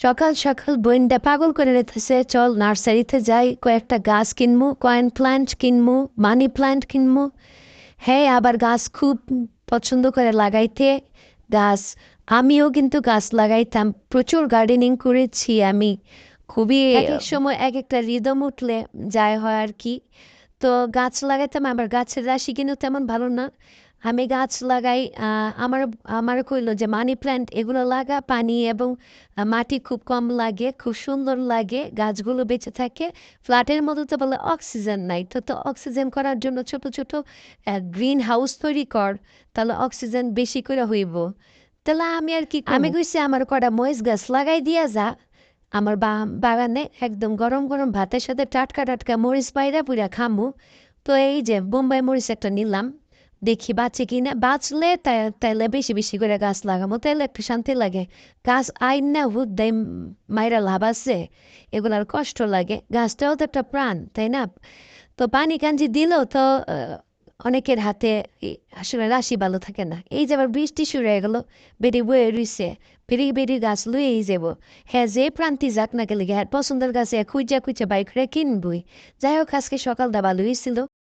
সকাল সকাল বোনটা পাগল করে রেখেছে, চল নার্সারিতে যাই, কয়েকটা গাছ কিনবো, কয়েন প্ল্যান্ট কিনবো, মানি প্ল্যান্ট কিনবো। হ্যাঁ, আবার গাছ খুব পছন্দ করে লাগাইতে। গাছ, আমিও কিন্তু গাছ লাগাইতাম, প্রচুর গার্ডেনিং করেছি আমি। খুবই এক এক সময় এক একটা রিদম উঠলে যায় হয় আর কি। তো গাছ লাগাইতাম, আবার গাছের রাশি কিন্তু তেমন ভালো না। আমি গাছ লাগাই, আমার আমার কইলো যে মানি প্ল্যান্ট এগুলো লাগা, পানি এবং মাটি খুব কম লাগে, খুব সুন্দর লাগে, গাছগুলো বেঁচে থাকে। ফ্ল্যাটের মধ্যে তো বলে অক্সিজেন নাই, তো তো অক্সিজেন করার জন্য ছোট ছোট গ্রিন হাউস তৈরি কর, তাহলে অক্সিজেন বেশি করে হইব। তাহলে আমি আর কি আমি কইছি আমার কটা মরিচ গাছ লাগাই দিয়া যা। আমার বাগানে একদম গরম গরম ভাতের সাথে টাটকা টাটকা মরিচ পায়রা পুরা খামু। তো এই যে বোম্বাই মরিচ একটা নিলাম, দেখি বাঁচে কিনা, বাঁচলে তাইলে বেশি বেশি করে গাছ লাগামো, তাইলে একটু শান্তি লাগে। গাছ আইন না হুদ দেয়, মাইরা লাভ আছে, এগুলার কষ্ট লাগে, গাছটাও তো একটা প্রাণ, তাই না? তো পানি কাঞ্জি দিলেও তো অনেকের হাতে আসলে রাশি ভালো থাকে না। এই যে আবার বৃষ্টি শুরু হয়ে গেল, বেরি বয়ে রইছে, বেরি বেরি গাছ লুয়েই যাব। হ্যাঁ, যে প্রান্তি যাক না গেলে হ্যাঁ পছন্দের গাছে খুঁজা খুঁজা বাইক রে কিনবই। যাই হোক, আজকে সকালটা ভালোই ছিল।